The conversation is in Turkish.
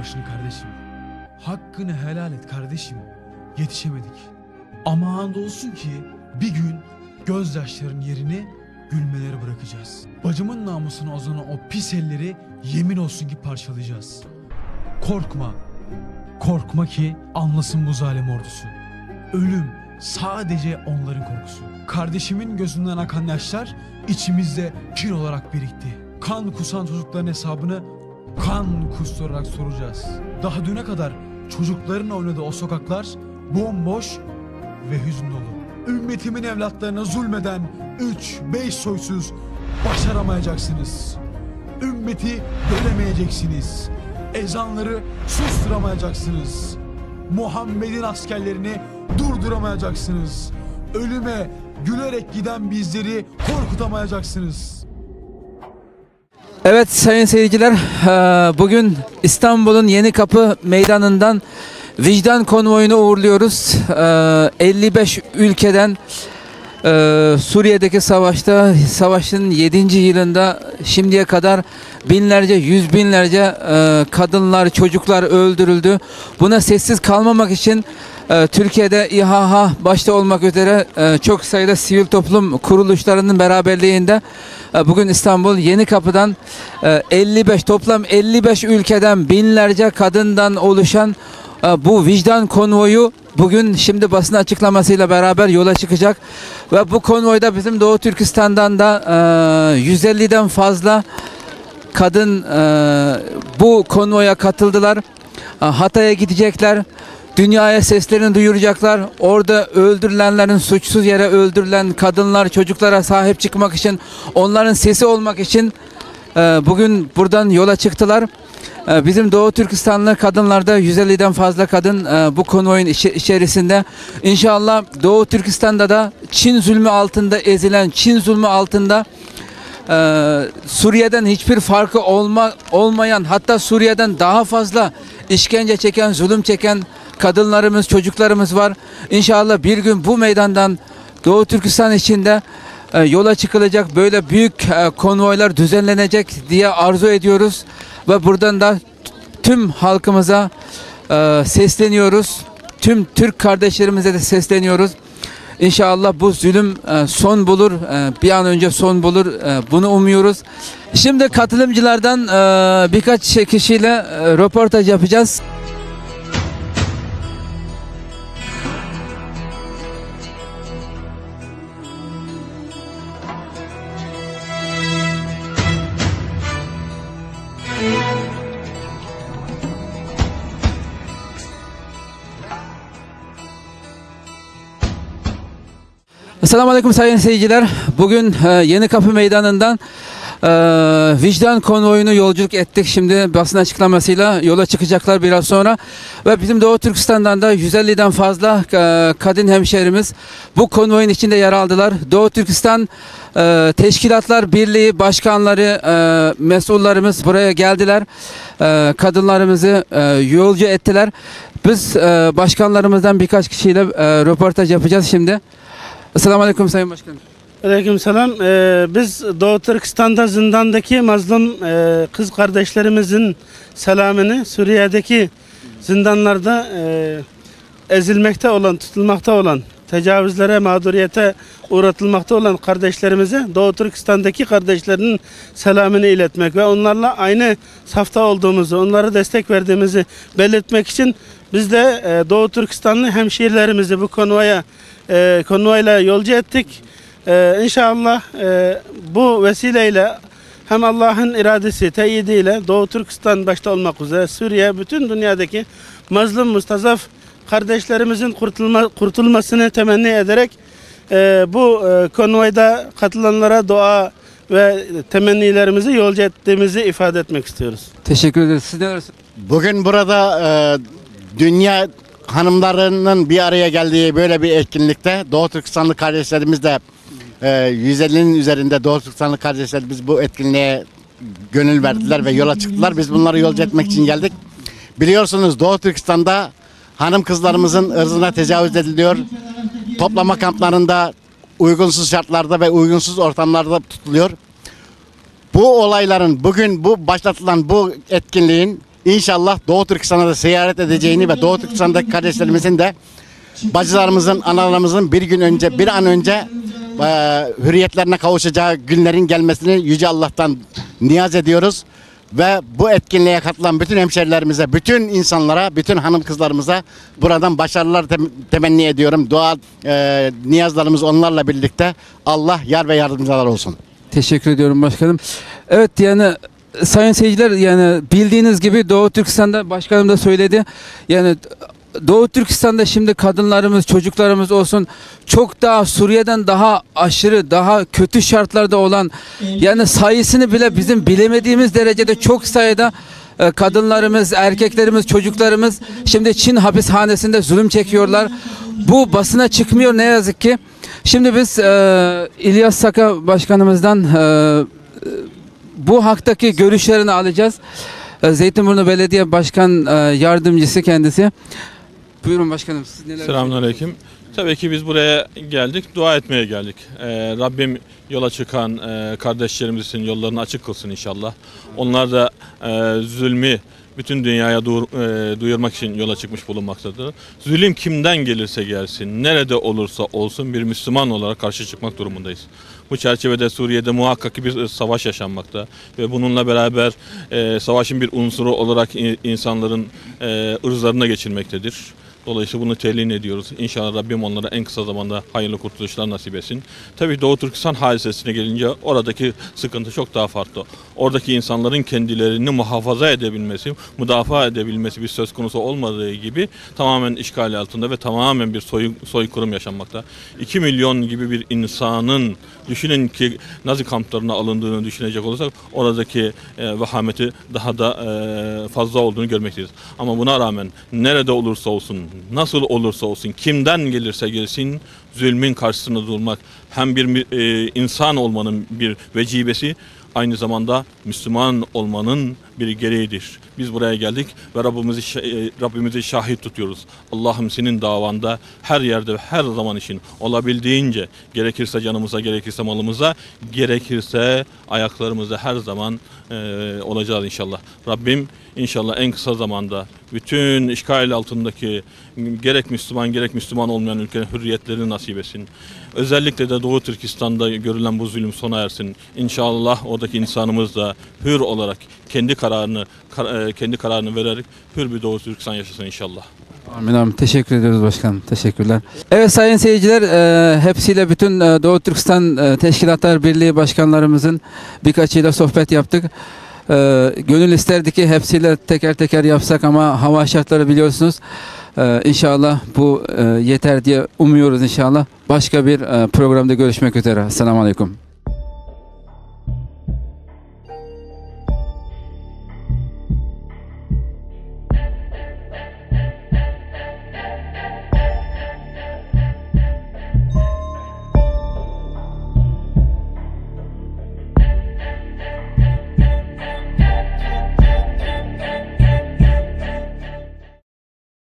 Savaşı'nı kardeşim. Hakkını helal et kardeşim. Yetişemedik. Ama andolsun ki bir gün gözyaşların yerini gülmeleri bırakacağız. Bacımın namusuna uzanan o pis elleri yemin olsun ki parçalayacağız. Korkma. Korkma ki anlasın bu zalim ordusu. Ölüm sadece onların korkusu. Kardeşimin gözünden akan yaşlar içimizde kir olarak birikti. Kan kusan çocukların hesabını kan kusturarak soracağız. Daha düne kadar çocukların oynadığı o sokaklar bomboş ve hüzün dolu. Ümmetimin evlatlarına zulmeden 3-5 soysuz başaramayacaksınız. Ümmeti bölemeyeceksiniz. Ezanları susturamayacaksınız. Muhammed'in askerlerini durduramayacaksınız. Ölüme gülerek giden bizleri korkutamayacaksınız. Evet sayın seyirciler, bugün İstanbul'un Yenikapı Meydanı'ndan vicdan konvoyunu uğurluyoruz. 55 ülkeden Suriye'deki savaşın 7. yılında şimdiye kadar binlerce, yüz binlerce kadınlar, çocuklar öldürüldü. Buna sessiz kalmamak için Türkiye'de İHH başta olmak üzere çok sayıda sivil toplum kuruluşlarının beraberliğinde bugün İstanbul Yenikapı'dan toplam 55 ülkeden binlerce kadından oluşan bu vicdan konvoyu bugün şimdi basın açıklamasıyla beraber yola çıkacak ve bu konvoyda bizim Doğu Türkistan'dan da 150'den fazla kadın bu konvoya katıldılar. Hatay'a gidecekler. Dünyaya seslerini duyuracaklar. Orada öldürülenlerin, suçsuz yere öldürülen kadınlar, çocuklara sahip çıkmak için, onların sesi olmak için bugün buradan yola çıktılar. Bizim Doğu Türkistanlı kadınlarda 150'den fazla kadın bu konvoyun içerisinde. İnşallah Doğu Türkistan'da da Çin zulmü altında ezilen, Çin zulmü altında Suriye'den hiçbir farkı olmayan, hatta Suriye'den daha fazla işkence çeken, zulüm çeken kadınlarımız, çocuklarımız var. İnşallah bir gün bu meydandan Doğu Türkistan içinde yola çıkılacak, böyle büyük konvoylar düzenlenecek diye arzu ediyoruz. Ve buradan da tüm halkımıza sesleniyoruz. Tüm Türk kardeşlerimize de sesleniyoruz. İnşallah bu zulüm son bulur, bir an önce son bulur. Bunu umuyoruz. Şimdi katılımcılardan birkaç kişiyle röportaj yapacağız. Selamünaleyküm sayın seyirciler. Bugün Yenikapı Meydanı'ndan vicdan konvoyunu yolculuk ettik. Şimdi basın açıklamasıyla yola çıkacaklar biraz sonra. Ve bizim Doğu Türkistan'dan da 150'den fazla kadın hemşehrimiz bu konvoyun içinde yer aldılar. Doğu Türkistan Teşkilatlar Birliği başkanları, mesullarımız buraya geldiler. Kadınlarımızı yolcu ettiler. Biz başkanlarımızdan birkaç kişiyle röportaj yapacağız şimdi. Selamünaleyküm Sayın Başkanım. Aleykümselam. Biz Doğu Türkistan'da zindandaki mazlum kız kardeşlerimizin selamını, Suriye'deki zindanlarda ezilmekte olan, tutulmakta olan, tecavüzlere, mağduriyete uğratılmakta olan kardeşlerimize Doğu Türkistan'daki kardeşlerinin selamını iletmek ve onlarla aynı safta olduğumuzu, onlara destek verdiğimizi belirtmek için biz de Doğu Türkistanlı hemşehrilerimizi bu konvoyla yolcu ettik. İnşallah bu vesileyle hem Allah'ın iradesi, teyidiyle Doğu Türkistan başta olmak üzere Suriye, bütün dünyadaki mazlum, mustazaf kardeşlerimizin kurtulmasını temenni ederek bu konvoyda katılanlara dua ve temennilerimizi yolcu ettiğimizi ifade etmek istiyoruz. Teşekkür ederiz. Siz ne dersiniz? Bugün burada dünya hanımlarının bir araya geldiği böyle bir etkinlikte Doğu Türkistanlı kardeşlerimiz de 150'nin üzerinde Doğu Türkistanlı kardeşlerimiz bu etkinliğe gönül verdiler ve yola çıktılar. Biz bunları yolcu etmek için geldik. Biliyorsunuz Doğu Türkistan'da hanım kızlarımızın ırzına tecavüz ediliyor. Toplama kamplarında uygunsuz şartlarda ve uygunsuz ortamlarda tutuluyor. Bu olayların bugün bu başlatılan bu etkinliğin İnşallah Doğu Türkistan'a da ziyaret edeceğini ve Doğu Türkistan'daki kardeşlerimizin de bacılarımızın, analarımızın bir an önce hürriyetlerine kavuşacağı günlerin gelmesini Yüce Allah'tan niyaz ediyoruz. Ve bu etkinliğe katılan bütün hemşerilerimize, bütün insanlara, bütün hanım kızlarımıza buradan başarılar temenni ediyorum. Dua niyazlarımız onlarla birlikte. Allah yar ve yardımcılar olsun. Teşekkür ediyorum başkanım. Evet, yani sayın seyirciler, yani bildiğiniz gibi Doğu Türkistan'da, başkanım da söyledi, yani Doğu Türkistan'da şimdi kadınlarımız, çocuklarımız olsun, çok daha Suriye'den daha aşırı, daha kötü şartlarda olan, yani sayısını bile bizim bilemediğimiz derecede çok sayıda kadınlarımız, erkeklerimiz, çocuklarımız şimdi Çin hapishanesinde zulüm çekiyorlar. Bu basına çıkmıyor ne yazık ki. Şimdi biz İlyas Saka başkanımızdan bu haktaki görüşlerini alacağız. Zeytinburnu Belediye Başkan Yardımcısı kendisi. Buyurun başkanım, siz neler? Selamünaleyküm. Tabii ki biz buraya geldik, dua etmeye geldik. Rabbim yola çıkan kardeşlerimizin yollarını açık kılsın inşallah. Onlar da zulmü bütün dünyaya duyurmak için yola çıkmış bulunmaktadır. Zulüm kimden gelirse gelsin, nerede olursa olsun bir Müslüman olarak karşı çıkmak durumundayız. Bu çerçevede Suriye'de muhakkak bir savaş yaşanmakta ve bununla beraber savaşın bir unsuru olarak insanların ırzlarına geçilmektedir. Dolayısıyla bunu telin ediyoruz. İnşallah Rabbim onlara en kısa zamanda hayırlı kurtuluşlar nasip etsin. Tabii Doğu Türkistan hadisesine gelince oradaki sıkıntı çok daha farklı. Oradaki insanların kendilerini muhafaza edebilmesi, müdafaa edebilmesi bir söz konusu olmadığı gibi tamamen işgal altında ve tamamen bir soykırım yaşanmakta. 2 milyon gibi bir insanın, düşünün ki Nazi kamplarına alındığını düşünecek olursak oradaki vehameti daha da fazla olduğunu görmekteyiz. Ama buna rağmen nerede olursa olsun, nasıl olursa olsun, kimden gelirse gelsin zulmün karşısında durmak hem bir insan olmanın bir vecibesi, aynı zamanda Müslüman olmanın bir gereğidir. Biz buraya geldik ve Rabbimizi şahit tutuyoruz. Allah'ım senin davanda her yerde ve her zaman için olabildiğince, gerekirse canımıza, gerekirse malımıza, gerekirse ayaklarımıza her zaman olacağız inşallah. Rabbim inşallah en kısa zamanda bütün işgal altındaki gerek Müslüman gerek Müslüman olmayan ülkenin hürriyetlerini nasip etsin. Özellikle de Doğu Türkistan'da görülen bu zulüm sona ersin. İnşallah oradaki insanımız da hür olarak kendi kararını vererek hür bir Doğu Türkistan yaşasın inşallah. Amin amin. Teşekkür ediyoruz başkanım. Teşekkürler. Evet sayın seyirciler, hepsiyle bütün Doğu Türkistan Teşkilatlar Birliği başkanlarımızın birkaçıyla sohbet yaptık. Gönül isterdi ki hepsiyle teker teker yapsak ama hava şartları biliyorsunuz. İnşallah bu yeter diye umuyoruz inşallah. Başka bir programda görüşmek üzere. Selamun Aleyküm.